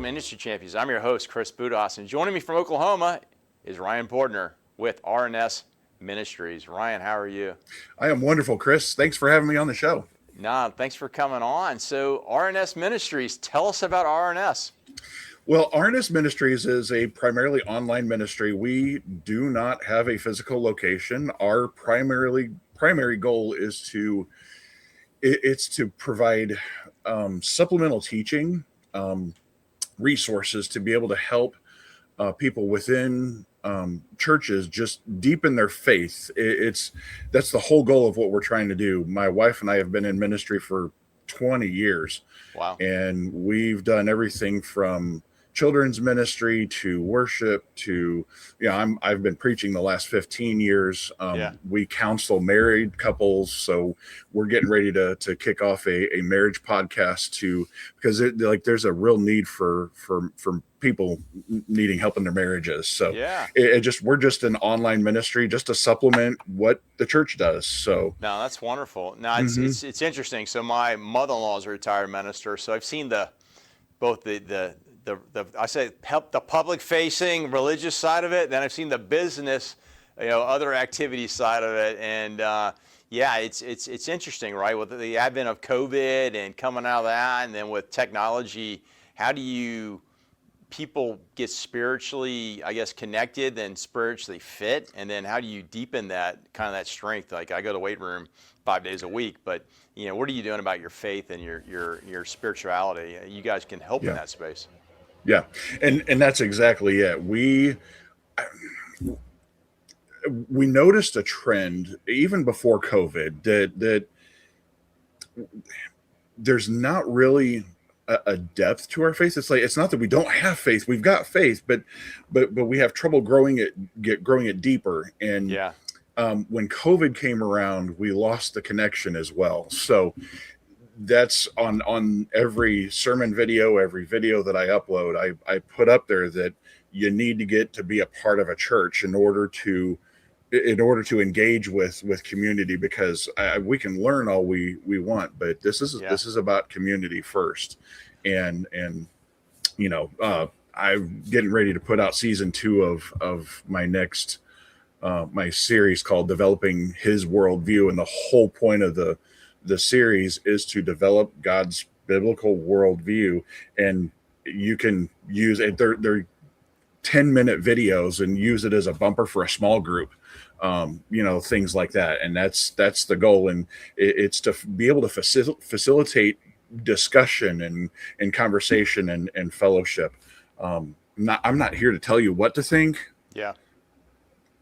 Ministry Champions. I'm your host, Chris Budas, and joining me from Oklahoma is Ryan Bordner with RNS Ministries. Ryan, how are you? I am wonderful, Chris. Thanks for having me on the show. Thanks for coming on. So RNS Ministries, tell us about RNS. Well, RNS Ministries is a primarily online ministry. We do not have a physical location. Our primary goal is to provide supplemental teaching resources to be able to help people within churches just deepen their faith. That's the whole goal of what we're trying to do. My wife and I have been in ministry for 20 years. Wow. And we've done everything from children's ministry to worship to, I've been preaching the last 15 years. We counsel married couples. So we're getting ready to kick off a marriage podcast because there's a real need for people needing help in their marriages. So we're just an online ministry just to supplement what the church does. So no, that's wonderful. Now it's interesting. So my mother-in-law is a retired minister. So I've seen both the public facing religious side of it. Then I've seen the business, other activity side of it. And it's interesting, right? With the advent of COVID and coming out of that, and then with technology, how do people get spiritually, connected, then spiritually fit? And then how do you deepen that strength? Like I go to the weight room 5 days a week, but what are you doing about your faith and your spirituality? You guys can help in that space. Yeah. And that's exactly it. We noticed a trend even before COVID that there's not really a depth to our faith. It's not that we don't have faith. We've got faith, but we have trouble growing it deeper. And when COVID came around, we lost the connection as well. So that's on every sermon video, every video that I upload, I put up there that you need to get to be a part of a church in order to engage with community, because we can learn all we want, but this is about community first. And I'm getting ready to put out season 2 of my next my series called Developing His Worldview, and the whole point of the series is to develop God's biblical worldview. And you can use it. They're 10-minute videos and use it as a bumper for a small group, things like that. And that's the goal. And it's to be able to facilitate discussion and conversation and fellowship. I'm not here to tell you what to think. Yeah.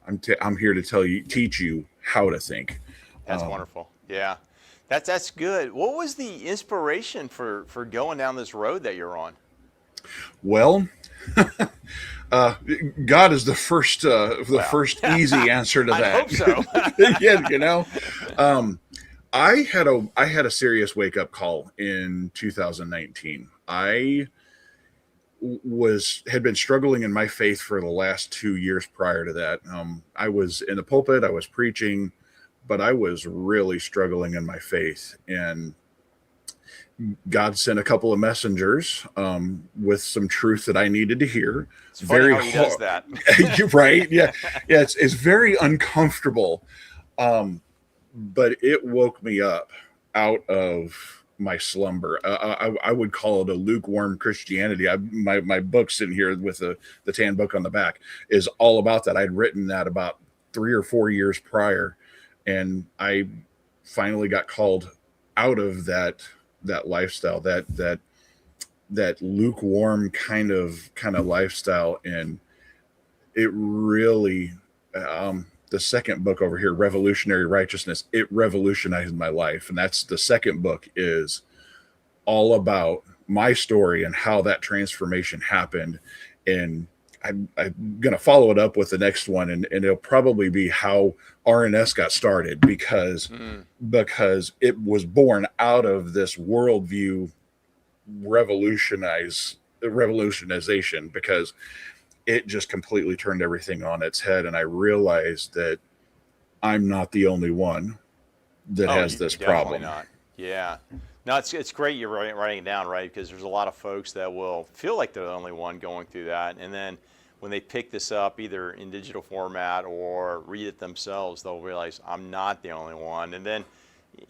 I'm here to teach you how to think. That's wonderful. Yeah. That's good. What was the inspiration for going down this road that you're on? Well, God is the first easy answer to that. I hope so. Yeah, I had a serious wake up call in 2019. I had been struggling in my faith for the last 2 years prior to that. I was in the pulpit, I was preaching, but I was really struggling in my faith, and God sent a couple of messengers with some truth that I needed to hear. It's very hard. He does that. You're right. Yeah. It's very uncomfortable, but it woke me up out of my slumber. I would call it a lukewarm Christianity. My book sitting here with the tan book on the back is all about that. I'd written that about 3 or 4 years prior. And I finally got called out of that lifestyle, that lukewarm kind of lifestyle. And it really, the second book over here, Revolutionary Righteousness, it revolutionized my life. And that's the second book, is all about my story and how that transformation happened. And I'm going to follow it up with the next one, and it'll probably be how RNS got started, because it was born out of this worldview revolutionization, because it just completely turned everything on its head. And I realized that I'm not the only one that has this problem. Not. Yeah. No, it's great you're writing it down, right? Because there's a lot of folks that will feel like they're the only one going through that. And then when they pick this up, either in digital format or read it themselves, they'll realize I'm not the only one. And then,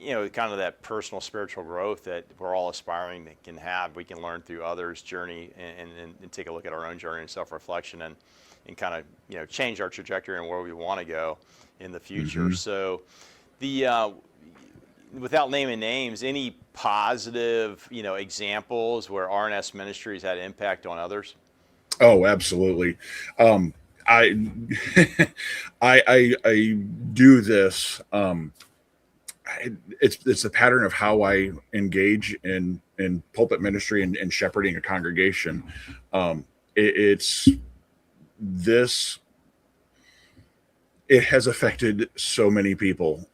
kind of that personal spiritual growth that we're all aspiring to can have, we can learn through others' journey and take a look at our own journey and self-reflection and kind of, change our trajectory and where we want to go in the future. Mm-hmm. So the without naming names, any positive, examples where RNS Ministries had impact on others? Oh, absolutely. I, I do this. It's a pattern of how I engage in pulpit ministry and shepherding a congregation. It's this. It has affected so many people.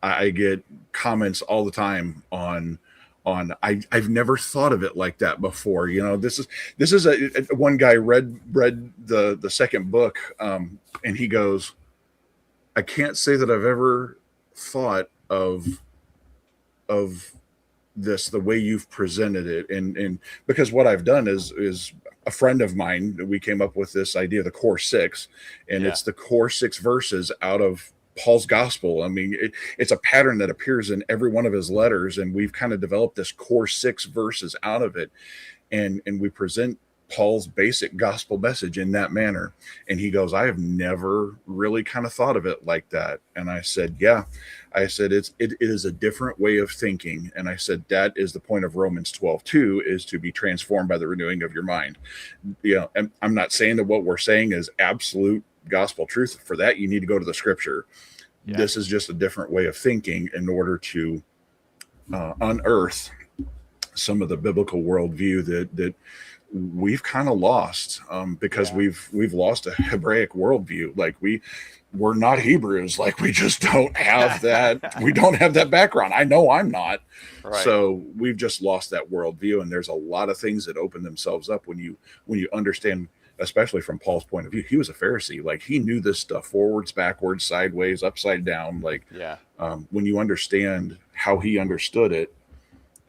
I get comments all the time on I've never thought of it like that before. This is one guy read the second book, and he goes, I can't say that I've ever thought of this the way you've presented it, and because what I've done is a friend of mine, we came up with this idea, the core six, and it's the core 6 verses out of Paul's gospel. I mean, it's a pattern that appears in every one of his letters, and we've kind of developed this core 6 verses out of it, and we present Paul's basic gospel message in that manner. And he goes, I have never really kind of thought of it like that. And I said, yeah. I said, it is a different way of thinking. And I said, that is the point of Romans 12:2, is to be transformed by the renewing of your mind. And I'm not saying that what we're saying is absolute gospel truth. For that, you need to go to the scripture. Yeah. This is just a different way of thinking in order to unearth some of the biblical worldview that we've kind of lost, because we've lost a Hebraic worldview. Like we're not Hebrews. Like we just don't have that. We don't have that background. I know I'm not. Right. So we've just lost that worldview. And there's a lot of things that open themselves up when you understand, especially from Paul's point of view. He was a Pharisee. Like he knew this stuff forwards, backwards, sideways, upside down. Like when you understand how he understood it,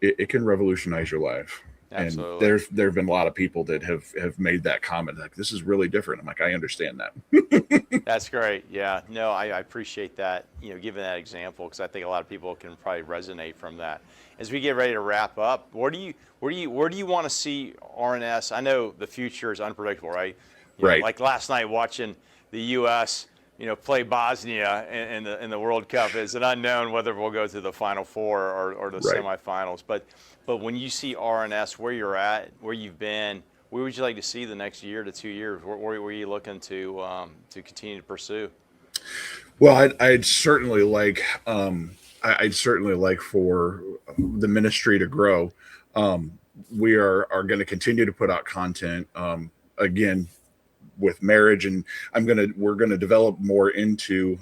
it can revolutionize your life. Absolutely. And there have been a lot of people that have made that comment, like, this is really different. I'm like, I understand that. That's great. Yeah. No, I appreciate that, giving that example, because I think a lot of people can probably resonate from that. As we get ready to wrap up, where do you want to see RNS? I know the future is unpredictable, right? Right. Like last night watching the U.S., play Bosnia in the World Cup. It's an unknown whether we'll go to the Final Four or the semifinals. But when you see RNS, where you're at, where you've been, where would you like to see the next year to 2 years? Where are you looking to continue to pursue? Well, I'd certainly like for the ministry to grow. We are going to continue to put out content. Again, with marriage, and we're going to develop more into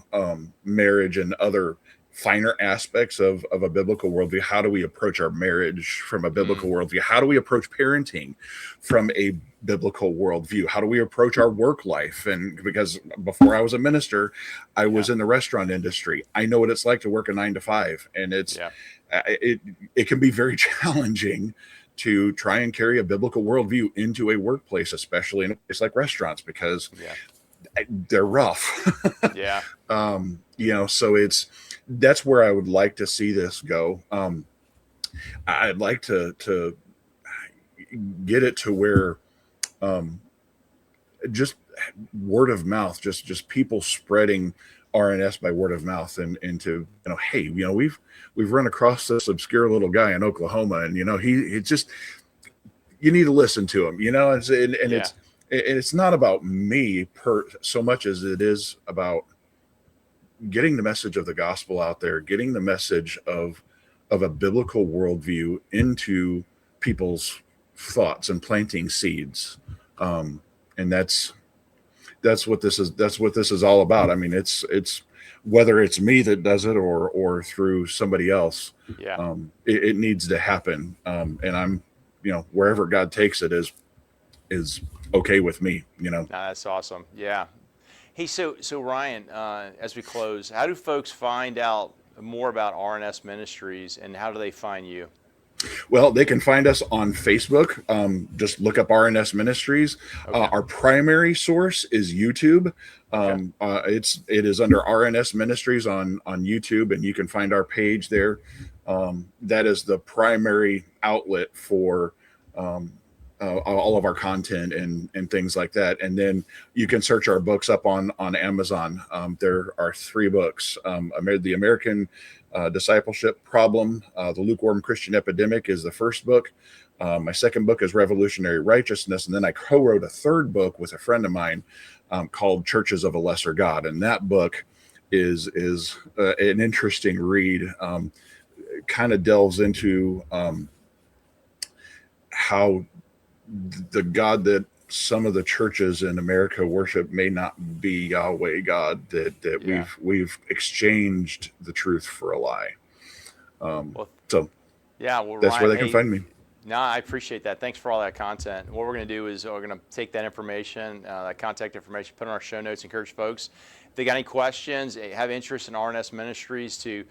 marriage and other finer aspects of a biblical worldview. How do we approach our marriage from a biblical worldview? How do we approach parenting from a biblical worldview? How do we approach our work life? And because before I was a minister, I was in the restaurant industry. I know what it's like to work a 9 to 5, and it can be very challenging to try and carry a biblical worldview into a workplace, especially in a place like restaurants, because they're rough. So that's where I would like to see this go. I'd like to get it to where just word of mouth, just people spreading RNS by word of mouth, and to hey, we've run across this obscure little guy in Oklahoma, and he just, you need to listen to him, it's not about me so much as it is about getting the message of the gospel out there, getting the message of a biblical worldview into people's thoughts and planting seeds. And that's what this is all about. I mean, it's whether it's me that does it or through somebody else, it needs to happen. And I'm, wherever God takes it is okay with me, That's awesome. Yeah. Hey, so Ryan, as we close, how do folks find out more about RNS Ministries, and how do they find you? Well, they can find us on Facebook. Just look up RNS Ministries. Okay. Our primary source is YouTube. It is under RNS Ministries on YouTube, and you can find our page there. That is the primary outlet for all of our content and things like that. And then you can search our books up on Amazon. There are 3 books. The American Discipleship Problem, The Lukewarm Christian Epidemic is the first book. My second book is Revolutionary Righteousness. And then I co-wrote a 3rd book with a friend of mine called Churches of a Lesser God. And that book is an interesting read. Kind of delves into how the God that some of the churches in America worship may not be Yahweh God, that we've exchanged the truth for a lie. So that's Ryan, where they can find me. No, I appreciate that. Thanks for all that content. What we're going to do is we're going to take that information, that contact information, put it in our show notes, encourage folks. If they got any questions, have interest in RNS Ministries to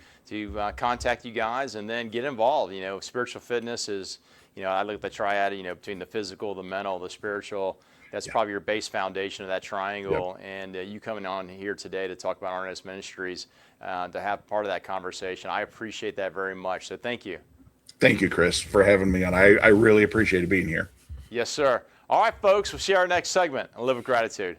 contact you guys and then get involved. Spiritual fitness is, I look at the triad, between the physical, the mental, the spiritual. That's probably your base foundation of that triangle. Yep. And you coming on here today to talk about RNS Ministries, to have part of that conversation, I appreciate that very much. So thank you. Thank you, Chris, for having me on. I really appreciated being here. Yes, sir. All right, folks, we'll see our next segment on Live with Gratitude.